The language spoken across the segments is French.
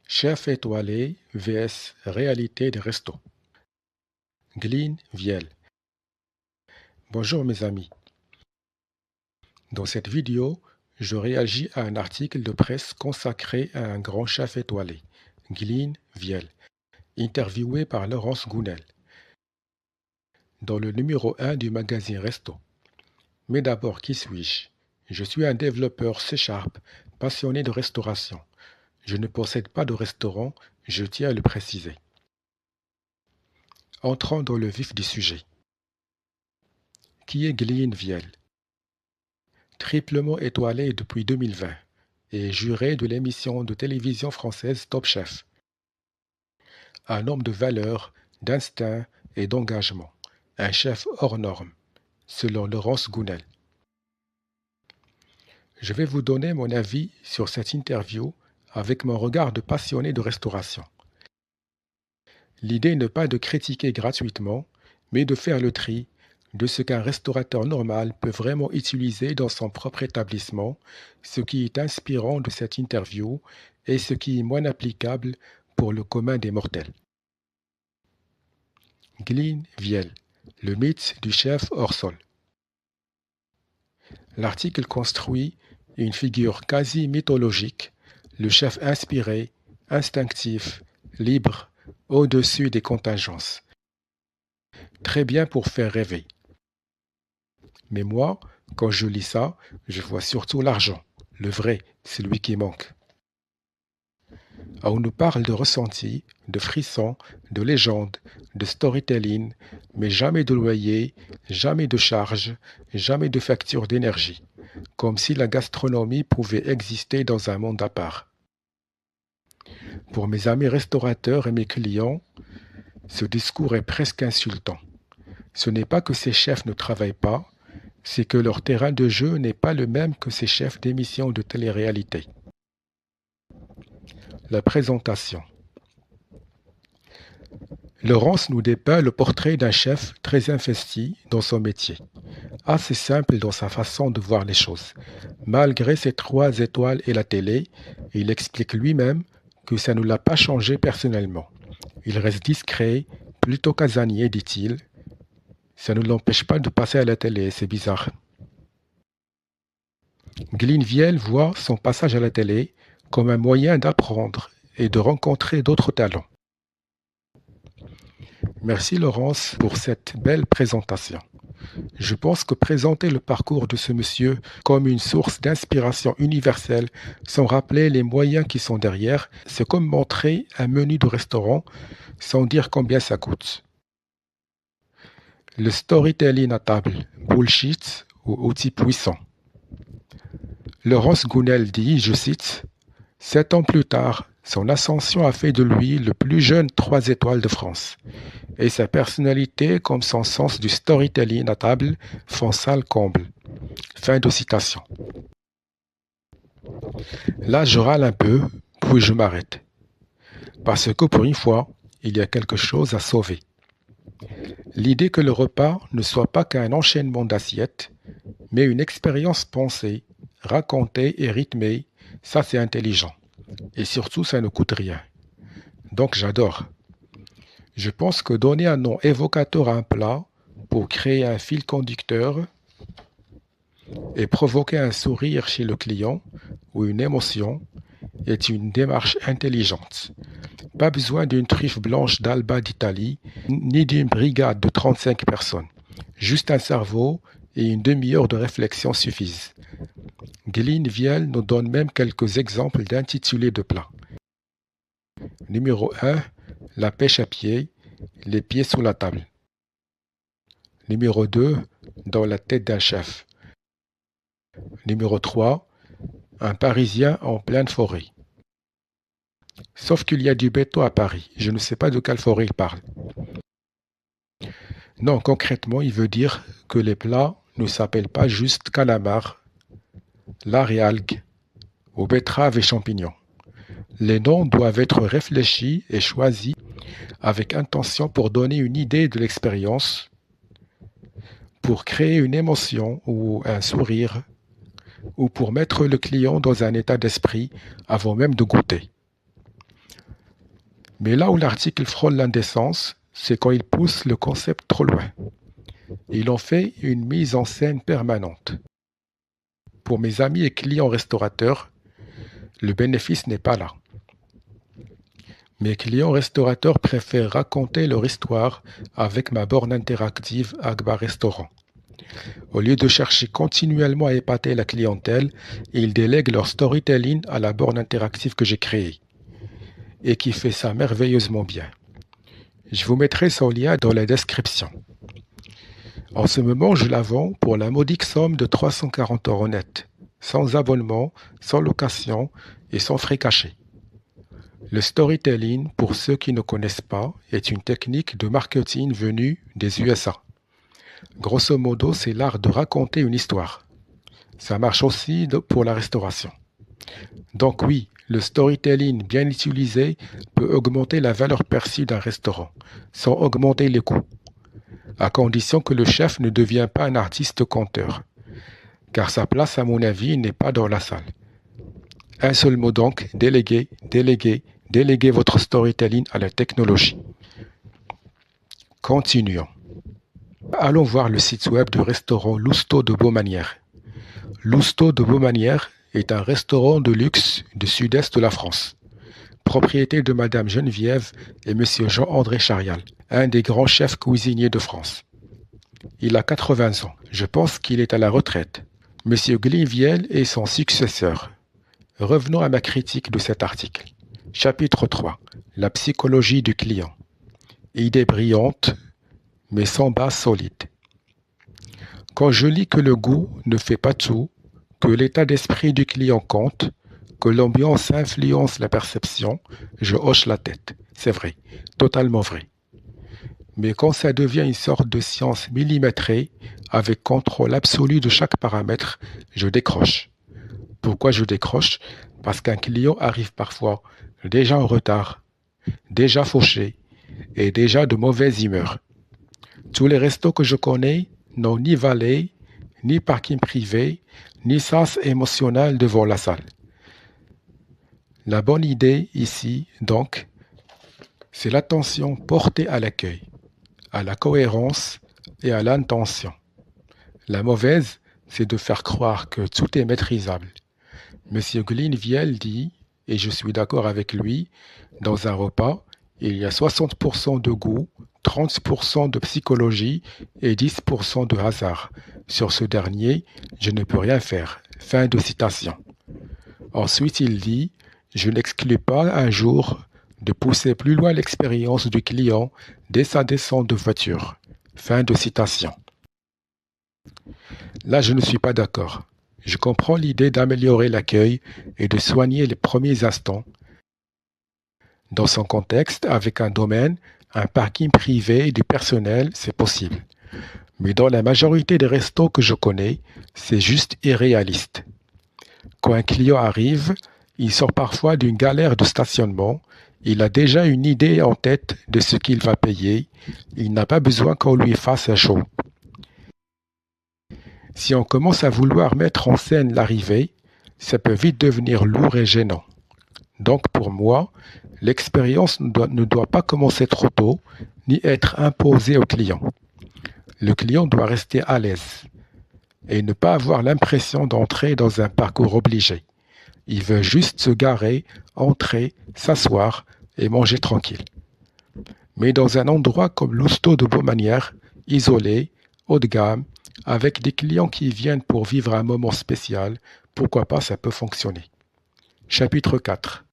Chef étoilé vs réalité des restos. Glenn Viel. Bonjour mes amis. Dans cette vidéo, je réagis à un article de presse consacré à un grand chef étoilé, Glenn Viel, interviewé par Laurence Gounelle, dans le numéro 1 du magazine Resto. Mais d'abord, qui suis-je? Je suis un développeur C#, passionné de restauration. Je ne possède pas de restaurant, je tiens à le préciser. Entrons dans le vif du sujet. Qui est Glenn Viel? Triplement étoilé depuis 2020 et juré de l'émission de télévision française Top Chef. Un homme de valeur, d'instinct et d'engagement. Un chef hors norme, selon Laurence Gounelle. Je vais vous donner mon avis sur cette interview avec mon regard de passionné de restauration. L'idée n'est pas de critiquer gratuitement, mais de faire le tri de ce qu'un restaurateur normal peut vraiment utiliser dans son propre établissement, ce qui est inspirant de cette interview et ce qui est moins applicable pour le commun des mortels. Glenn Viel, le mythe du chef hors sol. L'article construit une figure quasi mythologique, le chef inspiré, instinctif, libre, au-dessus des contingences. Très bien pour faire rêver. Mais moi, quand je lis ça, je vois surtout l'argent, le vrai, celui qui manque. On nous parle de ressenti, de frissons, de légendes, de storytelling, mais jamais de loyer, jamais de charges, jamais de facture d'énergie, comme si la gastronomie pouvait exister dans un monde à part. Pour mes amis restaurateurs et mes clients, ce discours est presque insultant. Ce n'est pas que ces chefs ne travaillent pas, c'est que leur terrain de jeu n'est pas le même que ces chefs d'émissions de télé-réalité. La présentation. Laurence nous dépeint le portrait d'un chef très investi dans son métier, assez simple dans sa façon de voir les choses. Malgré ses 3 étoiles et la télé, il explique lui-même que ça ne l'a pas changé personnellement. Il reste discret, plutôt casanier, dit-il. Ça ne l'empêche pas de passer à la télé, c'est bizarre. Glenn Viel voit son passage à la télé comme un moyen d'apprendre et de rencontrer d'autres talents. Merci Laurence pour cette belle présentation. Je pense que présenter le parcours de ce monsieur comme une source d'inspiration universelle sans rappeler les moyens qui sont derrière, c'est comme montrer un menu de restaurant sans dire combien ça coûte. Le storytelling à table, bullshit ou outil puissant. Laurence Gounelle dit, je cite, « 7 ans plus tard, son ascension a fait de lui le plus jeune 3 étoiles de France. Et sa personnalité comme son sens du storytelling à table font salle comble. » Fin de citation. Là, je râle un peu, puis je m'arrête. Parce que pour une fois, il y a quelque chose à sauver. L'idée que le repas ne soit pas qu'un enchaînement d'assiettes, mais une expérience pensée, racontée et rythmée, ça c'est intelligent. Et surtout, ça ne coûte rien. Donc j'adore. Je pense que donner un nom évocateur à un plat pour créer un fil conducteur et provoquer un sourire chez le client ou une émotion est une démarche intelligente. Pas besoin d'une truffe blanche d'Alba d'Italie, ni d'une brigade de 35 personnes. Juste un cerveau et une demi-heure de réflexion suffisent. Glenn Viel nous donne même quelques exemples d'intitulés de plats. Numéro 1, la pêche à pied, les pieds sous la table. Numéro 2, dans la tête d'un chef. Numéro 3, un Parisien en pleine forêt. Sauf qu'il y a du béton à Paris, je ne sais pas de quelle forêt il parle. Non, concrètement, il veut dire que les plats ne s'appellent pas juste calamar, lard et algues, ou betteraves et champignons. Les noms doivent être réfléchis et choisis avec intention pour donner une idée de l'expérience, pour créer une émotion ou un sourire, ou pour mettre le client dans un état d'esprit avant même de goûter. Mais là où l'article frôle l'indécence, c'est quand il pousse le concept trop loin. Il en fait une mise en scène permanente. Pour mes amis et clients restaurateurs, le bénéfice n'est pas là. Mes clients restaurateurs préfèrent raconter leur histoire avec ma borne interactive Agba Restaurant. Au lieu de chercher continuellement à épater la clientèle, ils délèguent leur storytelling à la borne interactive que j'ai créée et qui fait ça merveilleusement bien. Je vous mettrai son lien dans la description. En ce moment, je la vends pour la modique somme de 340 € net, sans abonnement, sans location et sans frais cachés. Le storytelling, pour ceux qui ne connaissent pas, est une technique de marketing venue des USA. Grosso modo, c'est l'art de raconter une histoire. Ça marche aussi pour la restauration. Donc oui, le storytelling bien utilisé peut augmenter la valeur perçue d'un restaurant, sans augmenter les coûts, à condition que le chef ne devienne pas un artiste conteur. Car sa place, à mon avis, n'est pas dans la salle. Un seul mot donc, déléguer, déléguer, déléguer votre storytelling à la technologie. Continuons. Allons voir le site web du restaurant Lousteau de Baumanière. Lousteau de Baumanière est un restaurant de luxe du sud-est de la France, propriété de Madame Geneviève et Monsieur Jean-André Charial, un des grands chefs cuisiniers de France. Il a 80 ans. Je pense qu'il est à la retraite. Monsieur Gliviel est son successeur. Revenons à ma critique de cet article. Chapitre 3. La psychologie du client. Idée brillante, mais sans base solide. Quand je lis que le goût ne fait pas tout, que l'état d'esprit du client compte, que l'ambiance influence la perception, je hoche la tête. C'est vrai, totalement vrai. Mais quand ça devient une sorte de science millimétrée, avec contrôle absolu de chaque paramètre, je décroche. Pourquoi je décroche? Parce qu'un client arrive parfois déjà en retard, déjà fauché et déjà de mauvaise humeur. Tous les restos que je connais n'ont ni valet, ni parking privé, ni sens émotionnel devant la salle. La bonne idée ici, donc, c'est l'attention portée à l'accueil, à la cohérence et à l'intention. La mauvaise, c'est de faire croire que tout est maîtrisable. Monsieur Glinviel dit, et je suis d'accord avec lui, dans un repas, il y a 60% de goût, 30% de psychologie et 10% de hasard. Sur ce dernier, je ne peux rien faire. Fin de citation. Ensuite, il dit, je n'exclus pas un jour de pousser plus loin l'expérience du client dès sa descente de voiture. Fin de citation. Là, je ne suis pas d'accord. Je comprends l'idée d'améliorer l'accueil et de soigner les premiers instants. Dans son contexte, avec un domaine, un parking privé et du personnel, c'est possible. Mais dans la majorité des restos que je connais, c'est juste irréaliste. Quand un client arrive, il sort parfois d'une galère de stationnement, il a déjà une idée en tête de ce qu'il va payer, il n'a pas besoin qu'on lui fasse un show. Si on commence à vouloir mettre en scène l'arrivée, ça peut vite devenir lourd et gênant. Donc pour moi, l'expérience ne doit pas commencer trop tôt, ni être imposée au client. Le client doit rester à l'aise et ne pas avoir l'impression d'entrer dans un parcours obligé. Il veut juste se garer, entrer, s'asseoir et manger tranquille. Mais dans un endroit comme Lousteau de Baumanière, isolé, haut de gamme, avec des clients qui viennent pour vivre un moment spécial, pourquoi pas, ça peut fonctionner. Chapitre 4.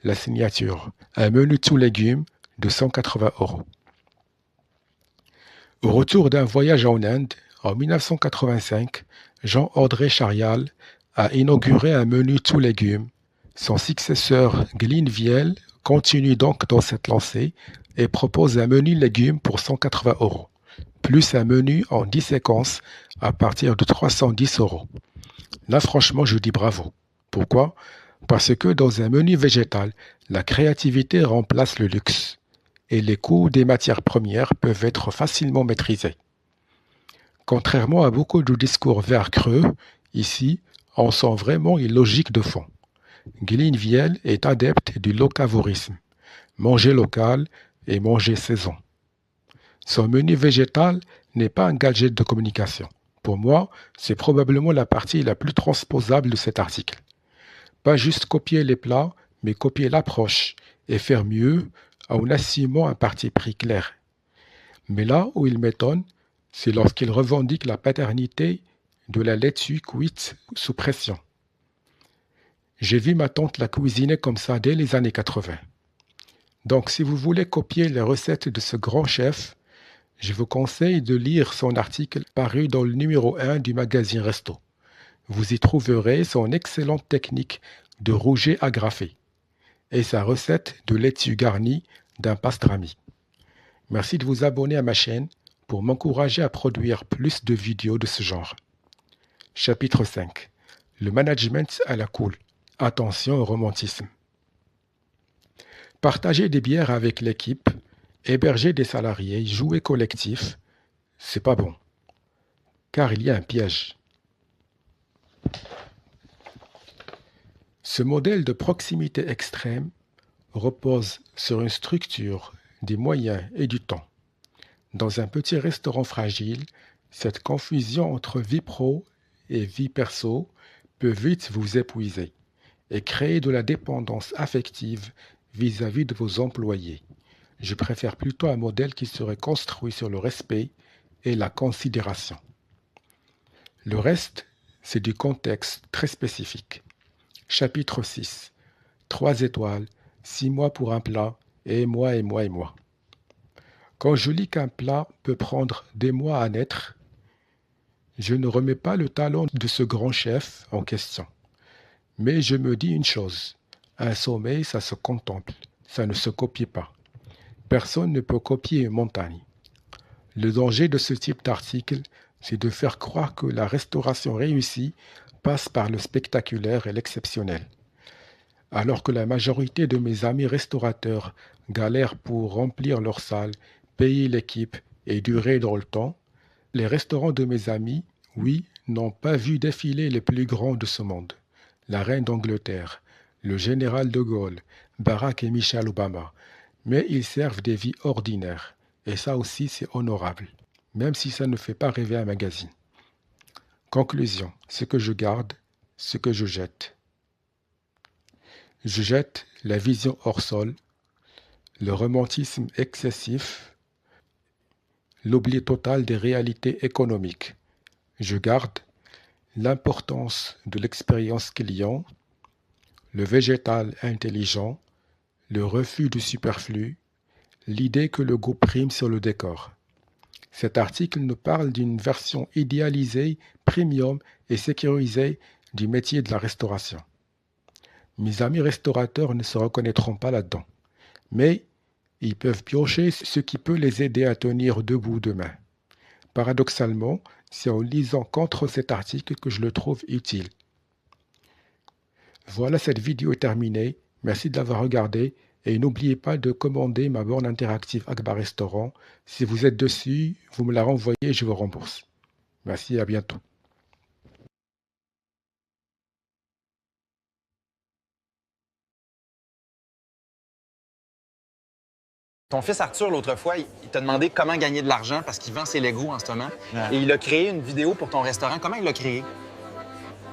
La signature. Un menu tout légumes de 180 €. Au retour d'un voyage en Inde, en 1985, Jean-André Charial a inauguré un menu tout légumes. Son successeur Glinviel continue donc dans cette lancée et propose un menu légumes pour 180 €, plus un menu en 10 séquences à partir de 310 €. Là, franchement, je dis bravo. Pourquoi? Parce que dans un menu végétal, la créativité remplace le luxe et les coûts des matières premières peuvent être facilement maîtrisés. Contrairement à beaucoup de discours verts creux, ici, on sent vraiment une logique de fond. Glinviel est adepte du locavorisme. manger local et manger saison. Son menu végétal n'est pas un gadget de communication. Pour moi, c'est probablement la partie la plus transposable de cet article. Pas juste copier les plats, mais copier l'approche et faire mieux en assumant un parti pris clair. Mais là où il m'étonne, c'est lorsqu'il revendique la paternité de la laitue cuite sous pression. J'ai vu ma tante la cuisiner comme ça dès les années 80. Donc si vous voulez copier les recettes de ce grand chef, je vous conseille de lire son article paru dans le numéro 1 du magazine Resto. Vous y trouverez son excellente technique de rouget agrafé et sa recette de laitue garnie d'un pastrami. Merci de vous abonner à ma chaîne pour m'encourager à produire plus de vidéos de ce genre. Chapitre 5. Le management à la cool. Attention au romantisme. Partager des bières avec l'équipe, héberger des salariés, jouer collectif, c'est pas bon. Car il y a un piège. Ce modèle de proximité extrême repose sur une structure, des moyens et du temps. Dans un petit restaurant fragile, cette confusion entre vie pro et vie perso peut vite vous épuiser et créer de la dépendance affective vis-à-vis de vos employés. Je préfère plutôt un modèle qui serait construit sur le respect et la considération. Le reste, c'est du contexte très spécifique. Chapitre 6. 3 étoiles, 6 mois pour un plat, et moi, et moi, et moi. Quand je lis qu'un plat peut prendre des mois à naître, je ne remets pas le talent de ce grand chef en question. Mais je me dis une chose, un sommeil, ça se contemple, ça ne se copie pas. Personne ne peut copier une montagne. Le danger de ce type d'article, c'est de faire croire que la restauration réussie passe par le spectaculaire et l'exceptionnel. Alors que la majorité de mes amis restaurateurs galèrent pour remplir leur salle, payer l'équipe et durer dans le temps, les restaurants de mes amis, oui, n'ont pas vu défiler les plus grands de ce monde. La reine d'Angleterre, le général de Gaulle, Barack et Michelle Obama, mais ils servent des vies ordinaires. Et ça aussi, c'est honorable, même si ça ne fait pas rêver un magazine. Conclusion, ce que je garde, ce que je jette. Je jette la vision hors sol, le romantisme excessif, l'oubli total des réalités économiques. Je garde l'importance de l'expérience client, le végétal intelligent, le refus du superflu, l'idée que le goût prime sur le décor. Cet article nous parle d'une version idéalisée, premium et sécurisée du métier de la restauration. Mes amis restaurateurs ne se reconnaîtront pas là-dedans, mais ils peuvent piocher ce qui peut les aider à tenir debout demain. Paradoxalement, c'est en lisant contre cet article que je le trouve utile. Voilà, cette vidéo est terminée. Merci de l'avoir regardée et n'oubliez pas de commander ma borne interactive Akbar Restaurant. Si vous êtes dessus, vous me la renvoyez et je vous rembourse. Merci et à bientôt. Ton fils Arthur, l'autre fois, il t'a demandé comment gagner de l'argent parce qu'il vend ses Legos en ce moment. Ouais. Et il a créé une vidéo pour ton restaurant. Comment il l'a créé?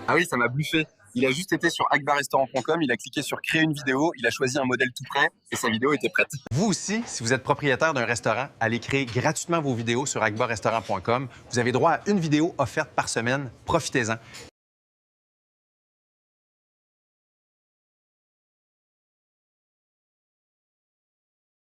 Ah oui, ça m'a bluffé. Il a juste été sur akbarrestaurant.com, il a cliqué sur créer une vidéo, il a choisi un modèle tout prêt et sa vidéo était prête. Vous aussi, si vous êtes propriétaire d'un restaurant, allez créer gratuitement vos vidéos sur akbarrestaurant.com. Vous avez droit à une vidéo offerte par semaine. Profitez-en.